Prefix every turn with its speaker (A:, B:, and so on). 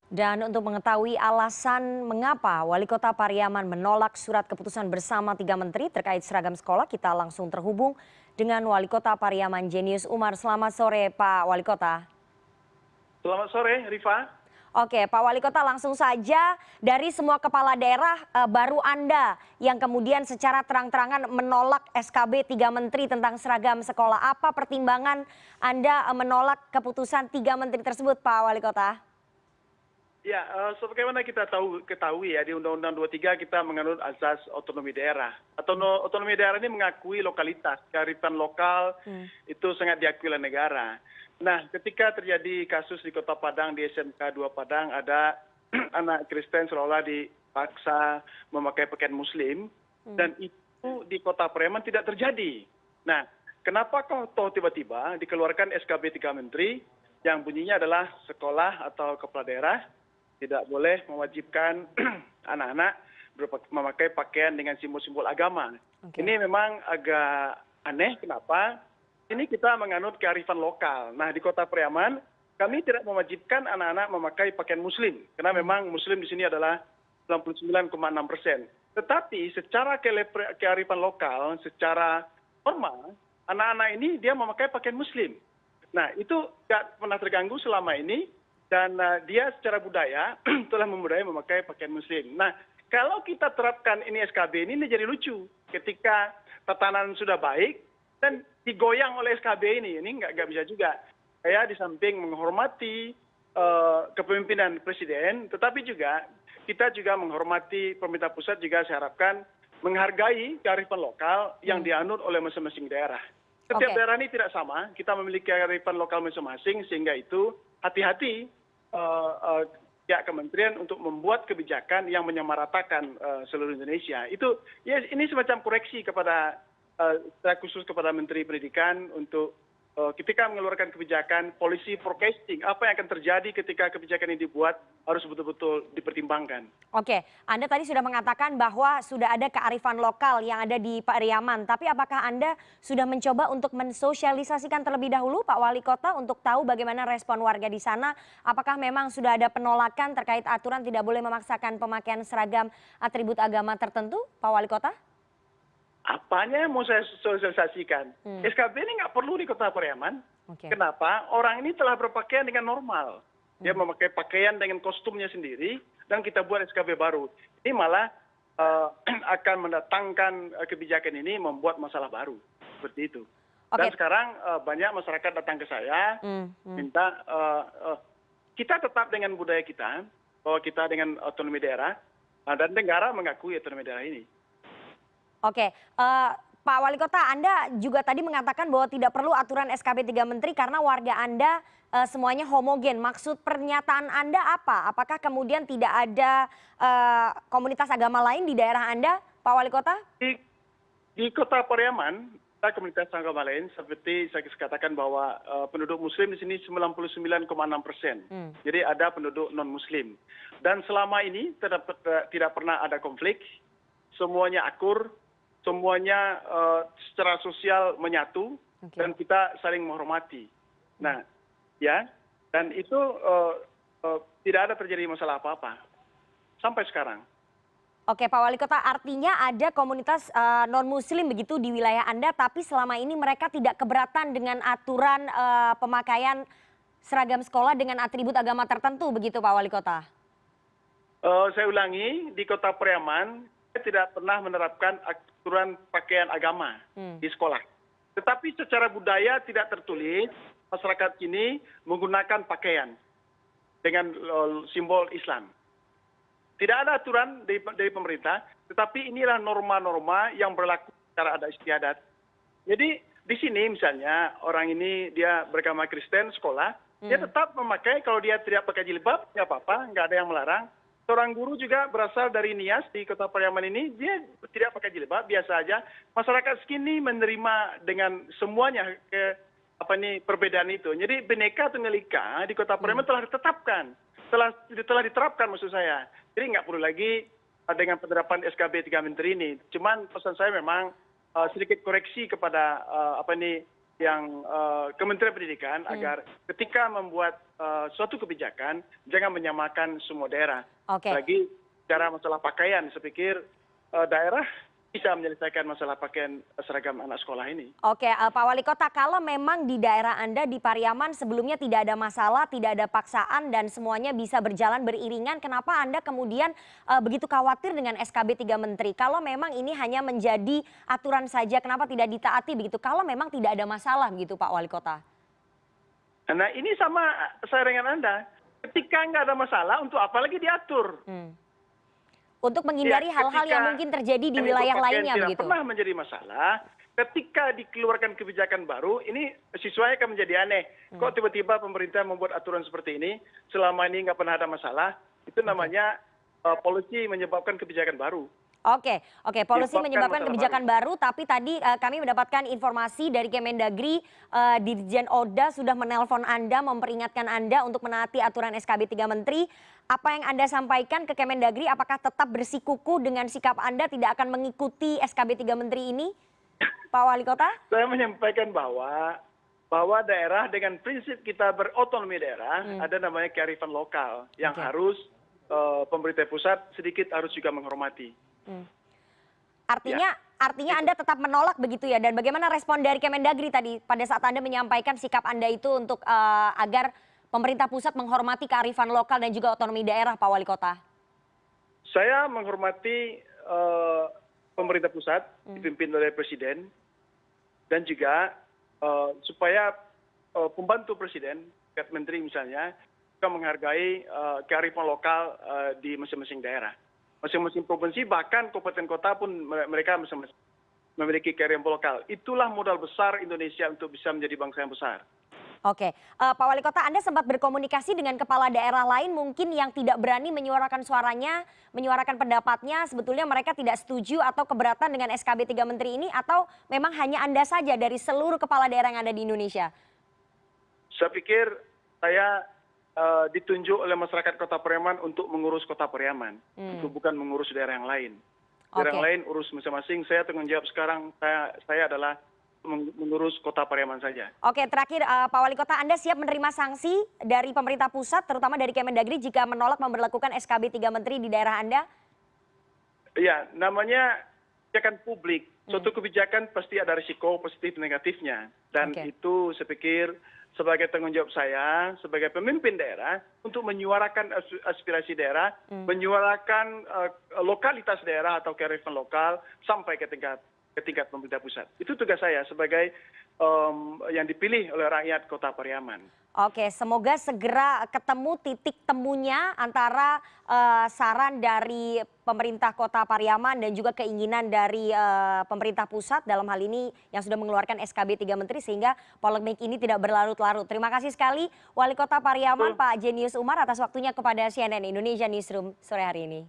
A: Dan untuk mengetahui alasan mengapa Wali Kota Pariaman menolak surat keputusan bersama 3 menteri terkait seragam sekolah, kita langsung terhubung dengan Wali Kota Pariaman Jenius Umar. Selamat sore Pak Wali Kota.
B: Selamat sore, Rifa.
A: Oke Pak Wali Kota, langsung saja dari semua kepala daerah baru Anda yang kemudian secara terang-terangan menolak SKB 3 menteri tentang seragam sekolah. Apa pertimbangan Anda menolak keputusan 3 menteri tersebut Pak Wali Kota?
B: Ya, sebagaimana kita ketahui ya di Undang-Undang 23 kita menganut azas otonomi daerah. Otonomi daerah ini mengakui lokalitas, kearifan lokal itu sangat diakui oleh negara. Nah, ketika terjadi kasus di Kota Padang, di SMK 2 Padang, ada anak Kristen seolah dipaksa memakai pakaian Muslim, dan itu di Kota Pariaman tidak terjadi. Nah, kenapa kok tiba-tiba dikeluarkan SKB 3 Menteri yang bunyinya adalah sekolah atau kepala daerah tidak boleh mewajibkan anak-anak memakai pakaian dengan simbol-simbol agama. Ini memang agak aneh, kenapa? Ini kita menganut kearifan lokal. Nah, di Kota Pariaman, kami tidak mewajibkan anak-anak memakai pakaian Muslim, karena memang Muslim di sini adalah 99,6%. Tetapi secara kearifan lokal, secara normal, anak-anak ini dia memakai pakaian Muslim. Nah, itu tidak pernah terganggu selama ini, dan dia secara budaya telah membudaya memakai pakaian Muslim. Nah, kalau kita terapkan ini SKB ini jadi lucu. Ketika tatanan sudah baik dan digoyang oleh SKB ini nggak bisa juga. Saya di samping menghormati kepemimpinan Presiden, tetapi juga kita juga menghormati pemerintah pusat, juga saya harapkan menghargai kearifan lokal yang dianut oleh masing-masing daerah. Setiap daerah ini tidak sama, kita memiliki kearifan lokal masing-masing, sehingga itu hati-hati pihak kementerian untuk membuat kebijakan yang menyamaratakan seluruh Indonesia. Itu ya, ini semacam koreksi kepada khusus kepada Menteri Pendidikan untuk ketika mengeluarkan kebijakan policy forecasting, apa yang akan terjadi ketika kebijakan ini dibuat harus betul-betul dipertimbangkan.
A: Oke, Anda tadi sudah mengatakan bahwa sudah ada kearifan lokal yang ada di Pariaman, tapi apakah Anda sudah mencoba untuk mensosialisasikan terlebih dahulu Pak Wali Kota untuk tahu bagaimana respon warga di sana? Apakah memang sudah ada penolakan terkait aturan tidak boleh memaksakan pemakaian seragam atribut agama tertentu, Pak Wali Kota?
B: Apanya yang mau saya sosialisasikan? SKB ini nggak perlu di Kota Pariaman. Kenapa? Orang ini telah berpakaian dengan normal. Dia memakai pakaian dengan kostumnya sendiri, dan kita buat SKB baru. Ini malah akan mendatangkan kebijakan ini membuat masalah baru. Seperti itu. Dan sekarang banyak masyarakat datang ke saya, minta kita tetap dengan budaya kita, bahwa kita dengan otonomi daerah, dan negara mengakui otonomi daerah ini.
A: Oke, Pak Wali Kota, Anda juga tadi mengatakan bahwa tidak perlu aturan SKB 3 Menteri karena warga Anda semuanya homogen. Maksud pernyataan Anda apa? Apakah kemudian tidak ada komunitas agama lain di daerah Anda, Pak Wali Kota?
B: Di Kota Pariaman, ada komunitas agama lain, seperti saya katakan bahwa penduduk Muslim di sini 99,6%. Jadi ada penduduk non-Muslim. Dan selama ini tidak pernah ada konflik, semuanya akur, semuanya secara sosial menyatu, dan kita saling menghormati. Nah, ya, dan itu tidak ada terjadi masalah apa-apa sampai sekarang.
A: Oke, Pak Wali Kota, artinya ada komunitas non-Muslim begitu di wilayah Anda, tapi selama ini mereka tidak keberatan dengan aturan pemakaian seragam sekolah dengan atribut agama tertentu, begitu Pak Wali Kota?
B: Saya ulangi, di Kota Pariaman tidak pernah menerapkan aturan pakaian agama di sekolah. Tetapi secara budaya tidak tertulis, masyarakat ini menggunakan pakaian dengan simbol Islam. Tidak ada aturan dari pemerintah, tetapi inilah norma-norma yang berlaku secara adat istiadat. Jadi di sini misalnya orang ini dia beragama Kristen sekolah, dia tetap memakai, kalau dia tidak pakai jilbab, nggak apa-apa, nggak ada yang melarang. Seorang guru juga berasal dari Nias di Kota Pariaman ini, dia tidak pakai jilbab, biasa aja. Masyarakat sini menerima dengan semuanya perbedaan itu. Jadi Bhinneka Tunggal Ika di Kota Pariaman telah ditetapkan, telah diterapkan maksud saya. Jadi nggak perlu lagi dengan penerapan SKB 3 Menteri ini. Cuman pesan saya memang sedikit koreksi kepada Kementerian Pendidikan agar ketika membuat suatu kebijakan jangan menyamakan semua daerah.
A: Oke.
B: Lagi cara masalah pakaian, saya pikir daerah bisa menyelesaikan masalah pakaian seragam anak sekolah ini.
A: Oke, Pak Wali Kota, kalau memang di daerah Anda di Pariaman sebelumnya tidak ada masalah, tidak ada paksaan dan semuanya bisa berjalan beriringan, kenapa Anda kemudian begitu khawatir dengan SKB 3 Menteri? Kalau memang ini hanya menjadi aturan saja, kenapa tidak ditaati begitu? Kalau memang tidak ada masalah begitu, Pak Wali Kota.
B: Nah ini sama saya dengan Anda. Ketika nggak ada masalah, untuk apa lagi diatur?
A: Untuk menghindari hal-hal yang mungkin terjadi di wilayah lainnya
B: tidak
A: begitu.
B: pernah menjadi masalah. Ketika dikeluarkan kebijakan baru, ini siswanya akan menjadi aneh. Kok tiba-tiba pemerintah membuat aturan seperti ini, selama ini nggak pernah ada masalah, itu namanya polisi menyebabkan kebijakan baru.
A: Oke, polisi menyebabkan kebijakan baru, tapi tadi kami mendapatkan informasi dari Kemendagri, Dirjen Oda sudah menelpon Anda, memperingatkan Anda untuk menaati aturan SKB 3 Menteri. Apa yang Anda sampaikan ke Kemendagri, apakah tetap bersikukuh dengan sikap Anda tidak akan mengikuti SKB 3 Menteri ini, Pak Wali Kota?
B: Saya menyampaikan bahwa daerah dengan prinsip kita berotonomi daerah, ada namanya kearifan lokal yang harus pemerintah pusat sedikit harus juga menghormati.
A: Artinya Anda tetap menolak begitu ya, dan bagaimana respon dari Kemendagri tadi pada saat Anda menyampaikan sikap Anda itu untuk agar pemerintah pusat menghormati kearifan lokal dan juga otonomi daerah, Pak Wali Kota?
B: Saya menghormati pemerintah pusat dipimpin oleh Presiden dan juga supaya pembantu Presiden, Menteri misalnya, juga menghargai kearifan lokal di masing-masing daerah. Masing-masing provinsi bahkan kabupaten kota pun mereka masing-masing memiliki kearifan lokal. Itulah modal besar Indonesia untuk bisa menjadi bangsa yang besar.
A: Oke, Pak Wali Kota, Anda sempat berkomunikasi dengan kepala daerah lain mungkin yang tidak berani menyuarakan suaranya, menyuarakan pendapatnya, sebetulnya mereka tidak setuju atau keberatan dengan SKB 3 Menteri ini, atau memang hanya Anda saja dari seluruh kepala daerah yang ada di Indonesia?
B: Saya pikir saya ditunjuk oleh masyarakat Kota Pariaman untuk mengurus Kota Pariaman, itu bukan mengurus daerah yang lain. Daerah yang lain urus masing-masing. Saya tanggung jawab sekarang saya adalah mengurus Kota Pariaman saja.
A: Oke, terakhir Pak Wali Kota, Anda siap menerima sanksi dari pemerintah pusat, terutama dari Kemendagri jika menolak memberlakukan SKB 3 Menteri di daerah Anda?
B: Iya, namanya kebijakan publik. Suatu kebijakan pasti ada risiko positif negatifnya, dan itu saya pikir sebagai tanggung jawab saya sebagai pemimpin daerah untuk menyuarakan aspirasi daerah, menyuarakan lokalitas daerah atau kearifan lokal sampai ke tingkat pemerintah pusat. Itu tugas saya sebagai yang dipilih oleh rakyat Kota Pariaman.
A: Oke, semoga segera ketemu titik temunya antara saran dari pemerintah Kota Pariaman dan juga keinginan dari pemerintah pusat dalam hal ini yang sudah mengeluarkan SKB 3 Menteri sehingga polemik ini tidak berlarut-larut. Terima kasih sekali Wali Kota Pariaman Pak Jenius Umar atas waktunya kepada CNN Indonesia Newsroom sore hari ini.